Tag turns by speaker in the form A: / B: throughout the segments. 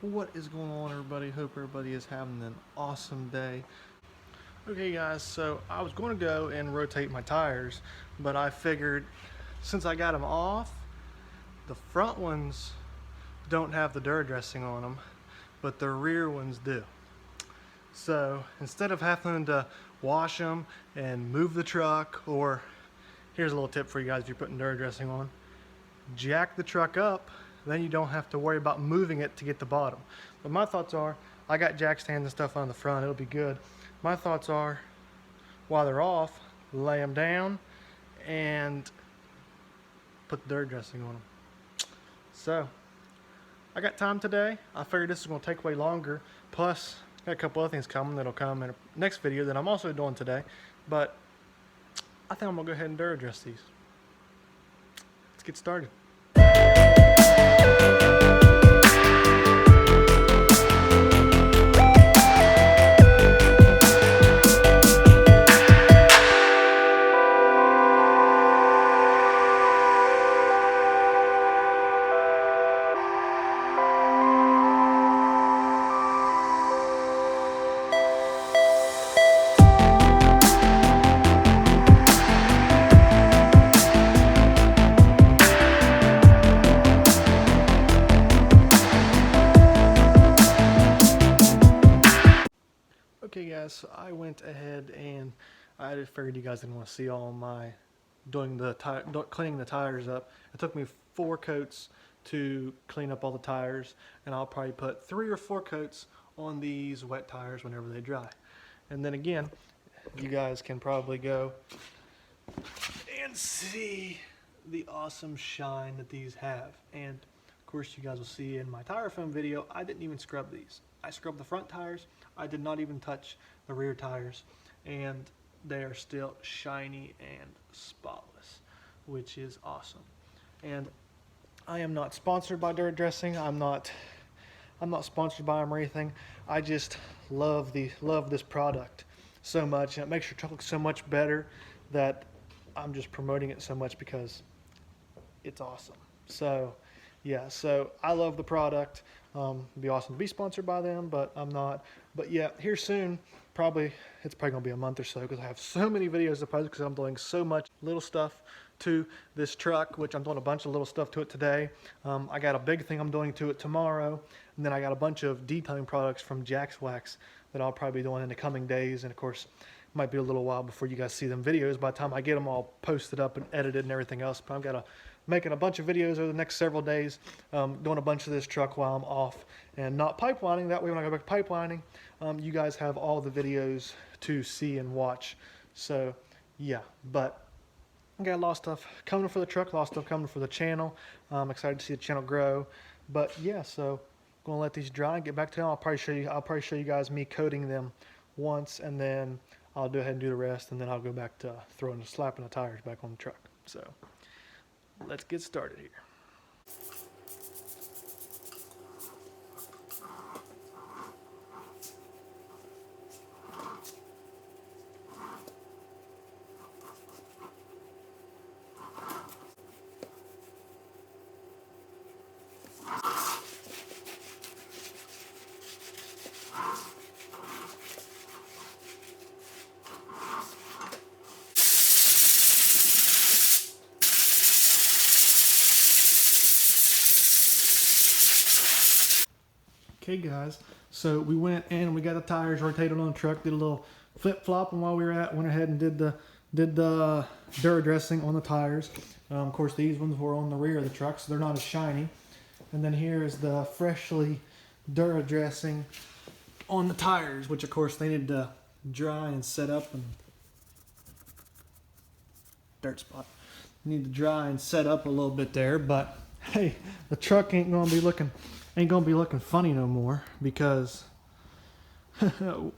A: What is going on, everybody? Hope everybody is having an awesome day. Okay guys, so I was going to go and rotate my tires, but I figured since I got them off, the front ones don't have the Dura dressing on them, but the rear ones do. So instead of having to wash them and move the truck, or here's a little tip for you guys if you're putting Dura dressing on, jack the truck up, then you don't have to worry about moving it to get the bottom. But my thoughts are, I got jack stands and stuff on the front, it'll be good. My thoughts are, while they're off, lay them down and put the Dura dressing on them. So I got time today. I figured this is going to take way longer. Plus, I got a couple other things coming that'll come in the next video that I'm also doing today. But I think I'm going to go ahead and Dura dress these. Let's get started. Okay guys, so I went ahead and I just figured you guys didn't want to see all my cleaning the tires up. It took me 4 coats to clean up all the tires, and I'll probably put 3 or 4 coats on these wet tires whenever they dry. And then again, you guys can probably go and see the awesome shine that these have. And of course you guys will see in my tire foam video, I didn't even scrub these. I scrubbed the front tires. I did not even touch the rear tires, and they are still shiny and spotless, which is awesome. And I am not sponsored by Dura dressing. I'm not sponsored by them or anything. I just love this product so much, and it makes your truck look so much better that I'm just promoting it so much because it's awesome. So yeah, so I love the product. It'd be awesome to be sponsored by them, but I'm not. But yeah, here soon, it's probably gonna be a month or so, because I have so many videos to post because I'm doing so much little stuff to this truck, which I'm doing a bunch of little stuff to it today. I got a big thing I'm doing to it tomorrow, and then I got a bunch of detailing products from Jack's Wax that I'll probably be doing in the coming days. And of course, it might be a little while before you guys see them videos by the time I get them all posted up and edited and everything else. But I've got making a bunch of videos over the next several days, doing a bunch of this truck while I'm off and not pipelining. That way when I go back to pipelining, you guys have all the videos to see and watch. So yeah, but I got a lot of stuff coming for the truck, a lot of stuff coming for the channel. I'm excited to see the channel grow. But yeah, so I'm gonna let these dry and get back to them. I'll probably show you guys me coating them once, and then I'll go ahead and do the rest, and then I'll go back to slapping the tires back on the truck. So let's get started here. Okay guys, so we went and we got the tires rotated on the truck, did a little flip flop, and while we were went ahead and did the Dura dressing on the tires. Of course these ones were on the rear of the truck, so they're not as shiny. And then here is the freshly Dura dressing on the tires, which of course they needed to dry and set up, and dirt spot. Need to dry and set up a little bit there, but hey, the truck ain't gonna be looking funny no more, because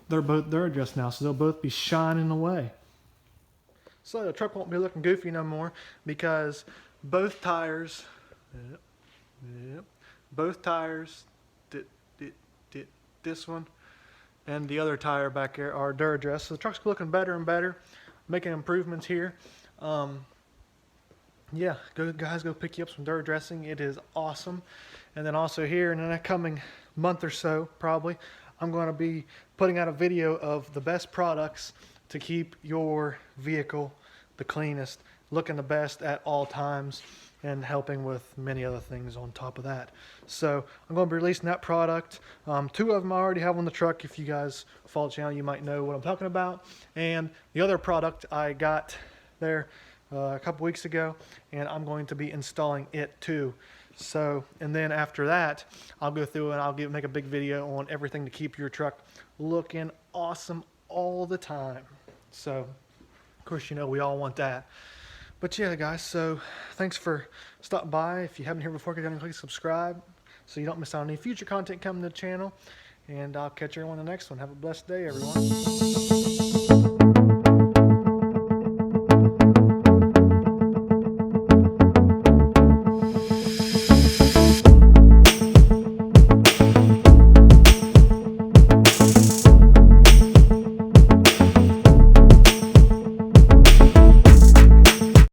A: they're both Dura dressed now, so they'll both be shining away. So the truck won't be looking goofy no more, because both tires, both tires, this one and the other tire back there are Dura dressed. So the truck's looking better and better, making improvements here. Yeah, guys, go pick you up some Dura dressing. It is awesome. And then also here in the coming month or so, probably, I'm going to be putting out a video of the best products to keep your vehicle the cleanest, looking the best at all times, and helping with many other things on top of that. So I'm going to be releasing that product. 2 of them I already have on the truck. If you guys follow the channel, you might know what I'm talking about. And the other product I got there a couple weeks ago, and I'm going to be installing it too. So, and then after that, I'll go through and I'll make a big video on everything to keep your truck looking awesome all the time. So, of course, you know, we all want that. But yeah, guys, so thanks for stopping by. If you haven't here before, go down and click subscribe so you don't miss out on any future content coming to the channel. And I'll catch you on the next one. Have a blessed day, everyone.